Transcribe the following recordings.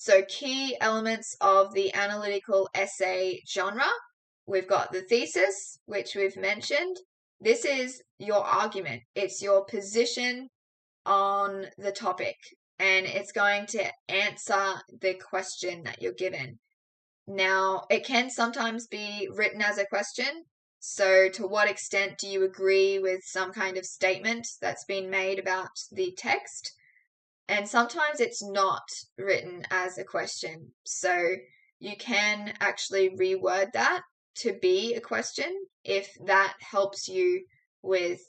So key elements of the analytical essay genre, we've got the thesis, which we've mentioned. This is your argument. It's your position on the topic, and it's going to answer the question that you're given. Now, it can sometimes be written as a question. So, to what extent do you agree with some kind of statement that's been made about the text? And sometimes it's not written as a question. So, you can actually reword that to be a question if that helps you with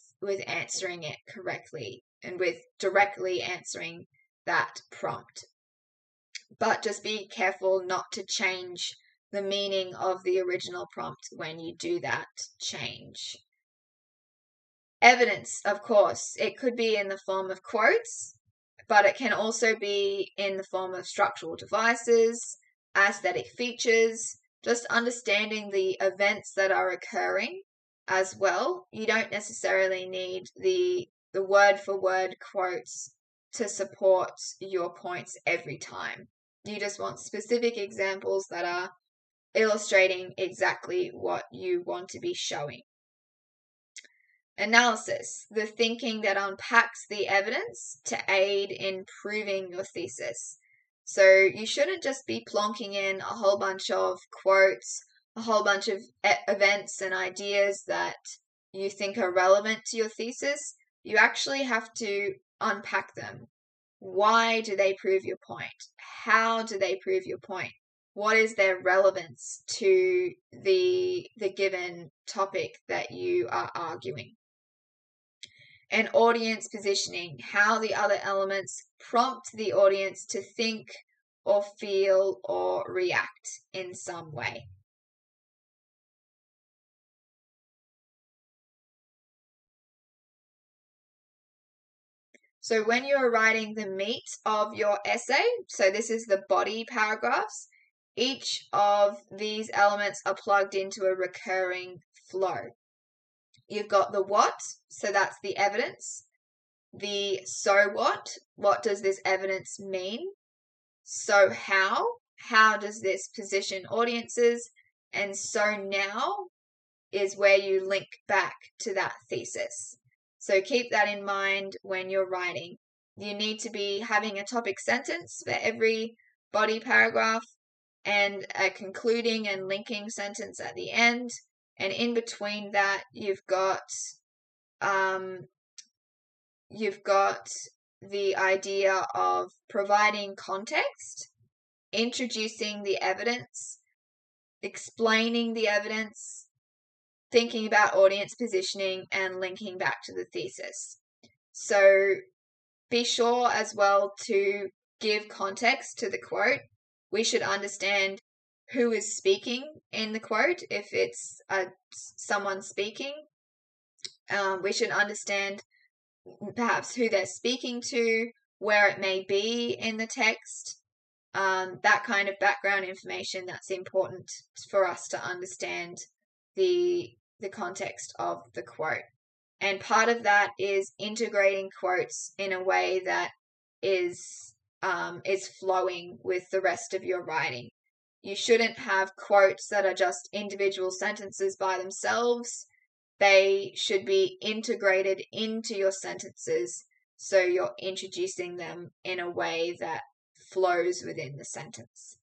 answering it correctly and with directly answering that prompt. But just be careful not to change the meaning of the original prompt when you do that change. Evidence, of course, it could be in the form of quotes, but it can also be in the form of structural devices, aesthetic features, just understanding the events that are occurring as well. You don't necessarily need the word for word quotes to support your points every time. You just want specific examples that are illustrating exactly what you want to be showing. Analysis, the thinking that unpacks the evidence to aid in proving your thesis. So you shouldn't just be plonking in a whole bunch of quotes, a whole bunch of events and ideas that you think are relevant to your thesis. You actually have to unpack them. Why do they prove your point? How do they prove your point? What is their relevance to the given topic that you are arguing? And audience positioning, how the other elements prompt the audience to think or feel or react in some way. So when you're writing the meat of your essay, so this is the body paragraphs, each of these elements are plugged into a recurring flow. You've got the what, so that's the evidence. The so what does this evidence mean? So how does this position audiences? And so now is where you link back to that thesis. So keep that in mind when you're writing. You need to be having a topic sentence for every body paragraph and a concluding and linking sentence at the end. And in between that, you've got the idea of providing context, introducing the evidence, explaining the evidence, thinking about audience positioning, and linking back to the thesis. So be sure as well to give context to the quote. We should understand who is speaking in the quote. If it's someone speaking, we should understand perhaps who they're speaking to, where it may be in the text, that kind of background information that's important for us to understand the context of the quote. And part of that is integrating quotes in a way that is flowing with the rest of your writing. You shouldn't have quotes that are just individual sentences by themselves. They should be integrated into your sentences, so you're introducing them in a way that flows within the sentence.